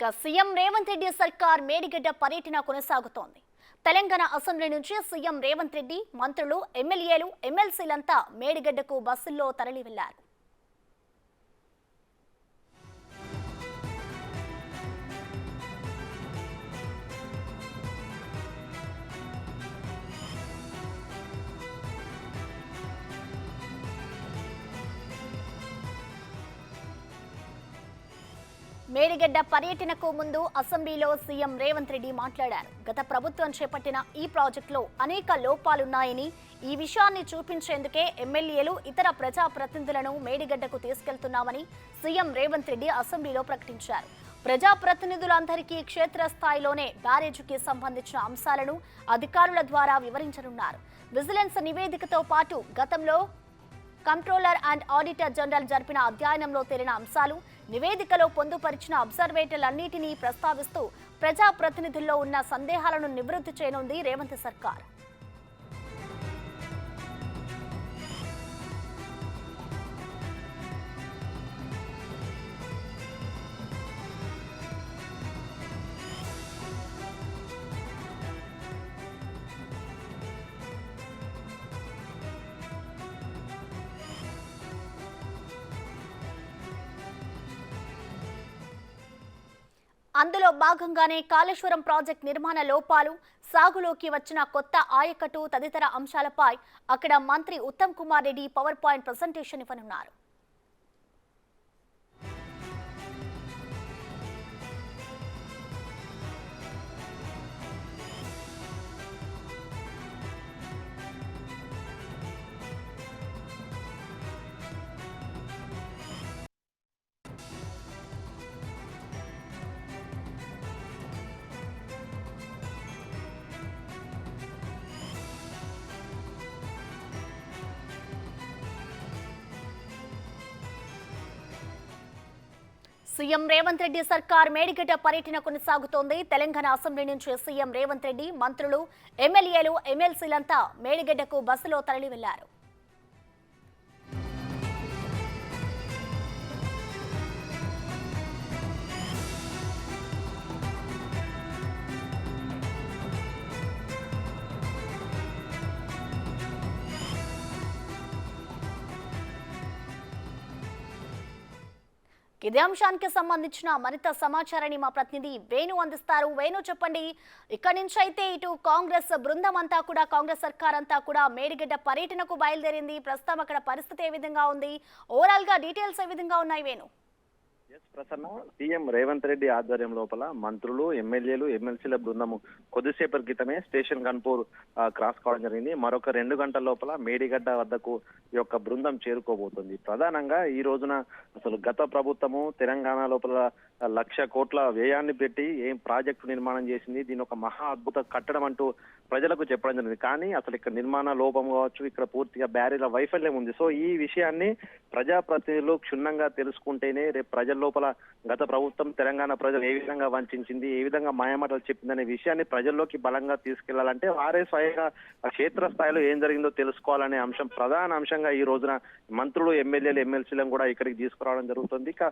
ఇక సీఎం రేవంత్ రెడ్డి సర్కార్ మేడిగడ్డ పర్యటన కొనసాగుతోంది. తెలంగాణ అసెంబ్లీ నుంచి సీఎం రేవంత్ రెడ్డి, మంత్రులు, ఎమ్మెల్యేలు, ఎమ్మెల్సీలంతా మేడిగడ్డకు బస్సుల్లో తరలి వెళ్లారు. మేడిగడ్డ పర్యటనకు ముందు అసెంబ్లీలో సీఎం రేవంత్ రెడ్డి మాట్లాడారు. గత ప్రభుత్వం చేపట్టిన ఈ ప్రాజెక్టులో అనేక లోపాలున్నాయని, ఈ విషయాన్ని చూపించేందుకే ఎమ్మెల్యేలు, ఇతర ప్రజాప్రతినిధులను మేడిగడ్డకు తీసుకెళ్తున్నామని సీఎం రేవంత్ రెడ్డి అసెంబ్లీలో ప్రకటించారు. ప్రజాప్రతినిధులందరికీ క్షేత్రస్థాయిలోనే బ్యారేజీకి సంబంధించిన అంశాలను అధికారుల ద్వారా వివరించనున్నారు. విజిలెన్స్ నివేదికతో పాటు గతంలో కంట్రోలర్ అండ్ ఆడిటర్ జనరల్ జరిపిన అధ్యయనంలో తేలిన అంశాలు, నివేదికలో పొందుపరిచిన అబ్జర్వేటర్లన్నింటినీ ప్రస్తావిస్తూ ప్రజాప్రతినిధుల్లో ఉన్న సందేహాలను నివృత్తి చేయనుంది రేవంత్ సర్కార్. అందులో భాగంగానే కాళేశ్వరం ప్రాజెక్టు నిర్మాణ లోపాలు, సాగులోకి వచ్చిన కొత్త ఆయకట్టు తదితర అంశాలపై అక్కడ మంత్రి Uttam Kumar Reddy power point presentation ఇవ్వనున్నారు. సీఎం రేవంత్ రెడ్డి సర్కార్ మేడిగడ్డ పర్యటన కొనసాగుతోంది. తెలంగాణ అసెంబ్లీ నుంచి సీఎం రేవంత్ రెడ్డి, మంత్రులు, ఎమ్మెల్యేలు, ఎమ్మెల్సీలంతా మేడిగడ్డకు బస్సులో తరలి వెళ్లారు. ఇదే అంశానికి సంబంధించిన మరింత సమాచారాన్ని మా ప్రతినిధి వేణు అందిస్తారు. వేణు, చెప్పండి, ఇక్కడి నుంచి అయితే ఇటు కాంగ్రెస్ బృందం అంతా కూడా, కాంగ్రెస్ సర్కార్ అంతా కూడా మేడిగడ్డ పర్యటనకు బయలుదేరింది. ప్రస్తుతం అక్కడ పరిస్థితి ఏ విధంగా ఉంది? ఓవరాల్ గా డీటెయిల్స్ ఏ విధంగా ఉన్నాయి వేణు? ప్రసన్న, సీఎం రేవంత్ రెడ్డి ఆధ్వర్యం లోపల మంత్రులు, ఎమ్మెల్యేలు, ఎమ్మెల్సీల బృందము కొద్దిసేపటి క్రితమే స్టేషన్ కన్పూర్ క్రాస్ కావడం జరిగింది. మరొక 2 గంటల లోపల మేడిగడ్డ వద్దకు ఈ యొక్క బృందం చేరుకోబోతుంది. ప్రధానంగా ఈ రోజున అసలు గత ప్రభుత్వము తెలంగాణ లోపల 1,00,000 కోట్ల వ్యయాన్ని పెట్టి ఏం ప్రాజెక్టు నిర్మాణం చేసింది, దీని ఒక మహా అద్భుత కట్టడం అంటూ ప్రజలకు చెప్పడం జరిగింది. కానీ అసలు ఇక్కడ నిర్మాణ లోపం కావచ్చు, ఇక్కడ పూర్తిగా బ్యారేజ్ల వైఫల్యం ఉంది. సో ఈ విషయాన్ని ప్రజాప్రతినిధులు క్షుణ్ణంగా తెలుసుకుంటేనే రేపు ప్రజల లోపల గత ప్రభుత్వం తెలంగాణ ప్రజలు ఏ విధంగా వంచింది, ఏ విధంగా మాయమాటలు చెప్పిందనే విషయాన్ని ప్రజల్లోకి బలంగా తీసుకెళ్లాలంటే వారే స్వయంగా క్షేత్రస్థాయిలో ఏం జరిగిందో తెలుసుకోవాలనే అంశం ప్రధాన అంశంగా ఈ రోజున మంత్రులు, ఎమ్మెల్యేలు, ఎమ్మెల్సీలను కూడా ఇక్కడికి తీసుకురావడం జరుగుతుంది. ఇక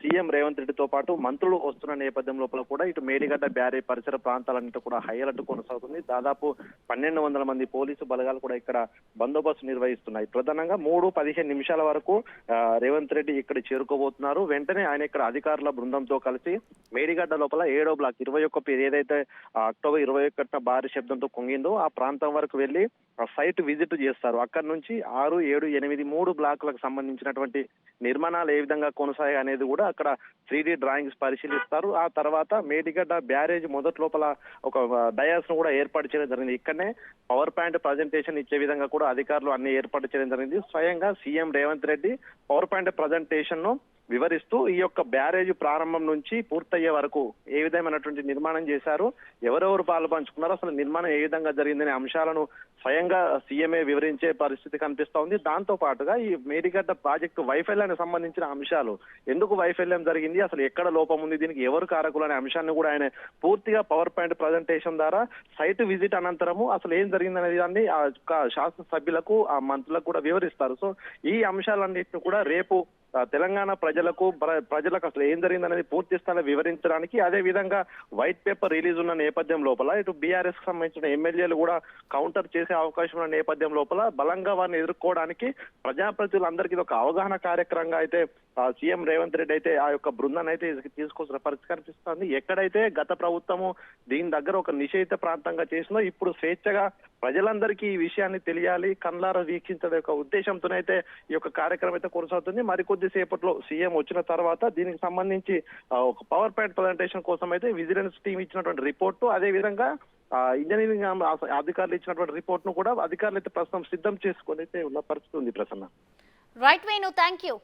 సీఎం రేవంత్ రెడ్డితో పాటు మంత్రులు వస్తున్న నేపథ్యం లోపల కూడా ఇటు మేడిగడ్డ బ్యారేజ్ పరిసర ప్రాంతాలన్నింటి కూడా హై అలర్ట్ కొనసాగుతుంది. దాదాపు 1,200 మంది పోలీసు బలగాలు కూడా ఇక్కడ బందోబస్తు నిర్వహిస్తున్నాయి. ప్రధానంగా 3:15 నిమిషాల వరకు రేవంత్ రెడ్డి ఇక్కడ చేరుకోబోతున్నారు. వెంటనే ఆయన ఇక్కడ అధికారుల బృందంతో కలిసి మేడిగడ్డ లోపల 7వ బ్లాక్ 21 పేరు ఏదైతే అక్టోబర్ 21న భారీ శబ్దంతో కుంగిందో ఆ ప్రాంతం వరకు వెళ్లి సైట్ విజిట్ చేస్తారు. అక్కడి నుంచి 6, 7, 8, 3 బ్లాకులకు సంబంధించినటువంటి నిర్మాణాలు ఏ విధంగా కొనసాగాయి అనేది కూడా అక్కడ 3D డ్రాయింగ్స్ పరిశీలిస్తారు. ఆ తర్వాత మేడిగడ్డ బ్యారేజ్ మొదటి లోపల ఒక డయాస్ ను కూడా ఏర్పాటు చేయడం జరిగింది. ఇక్కడనే పవర్ పాయింట్ ప్రజెంటేషన్ ఇచ్చే విధంగా కూడా అధికారులు అన్ని ఏర్పాటు చేయడం జరిగింది. స్వయంగా CM Revanth Reddy power point presentation ను వివరిస్తూ ఈ యొక్క బ్యారేజ్ ప్రారంభం నుంచి పూర్తయ్యే వరకు ఏ విధమైనటువంటి నిర్మాణం చేశారు, ఎవరెవరు పాలు పంచుకున్నారు, అసలు నిర్మాణం ఏ విధంగా జరిగిందనే అంశాలను స్వయంగా సీఎంఏ వివరించే పరిస్థితి కనిపిస్తా ఉంది. దాంతో పాటుగా ఈ మేడిగడ్డ ప్రాజెక్టు వైఫల్యానికి సంబంధించిన అంశాలు, ఎందుకు వైఫల్యం జరిగింది, అసలు ఎక్కడ లోపం ఉంది, దీనికి ఎవరు కారకులు అనే అంశాన్ని కూడా ఆయన పూర్తిగా పవర్ పాయింట్ ప్రజెంటేషన్ ద్వారా సైట్ విజిట్ అనంతరము అసలు ఏం జరిగిందనే దాన్ని శాసనసభ్యులకు, ఆ మంత్రులకు కూడా వివరిస్తారు. సో ఈ అంశాలన్నింటినీ కూడా రేపు తెలంగాణ ప్రజలకు అసలు ఏం జరిగిందనేది పూర్తి స్థాయిలో వివరించడానికి, అదే విధంగా వైట్ పేపర్ రిలీజ్ ఉన్న నేపథ్యం లోపల ఇటు బీఆర్ఎస్ కి సంబంధించిన ఎమ్మెల్యేలు కూడా కౌంటర్ చేసే అవకాశం ఉన్న నేపథ్యం లోపల బలంగా వారిని ఎదుర్కోవడానికి ప్రజాప్రతినిధులందరికీ ఒక అవగాహన కార్యక్రమంగా అయితే సీఎం రేవంత్ రెడ్డి అయితే ఆ యొక్క బృందాన్ని అయితే తీసుకొస్తున్న పరిస్థితి కనిపిస్తుంది. ఎక్కడైతే గత ప్రభుత్వము దీని దగ్గర ఒక నిషేధిత ప్రాంతంగా చేసిందో ఇప్పుడు స్వేచ్ఛగా ప్రజలందరికీ ఈ విషయాన్ని తెలియాలి, కళ్ళారా వీక్షించే యొక్క ఉద్దేశంతోనైతే ఈ యొక్క కార్యక్రమం అయితే కొనసాగుతుంది. మరికొద్ది సేపట్లో సీఎం వచ్చిన తర్వాత దీనికి సంబంధించి ఒక పవర్ పాయింట్ ప్రజెంటేషన్ కోసం అయితే విజిలెన్స్ టీం ఇచ్చినటువంటి రిపోర్టు, అదే విధంగా ఇంజనీరింగ్ అధికారులు ఇచ్చినటువంటి రిపోర్ట్ ను కూడా అధికారులు అయితే ప్రస్తుతం సిద్ధం చేసుకొని అయితే ఉన్న పరిస్థితి ఉంది. Prasanna. Right Venu, thank you.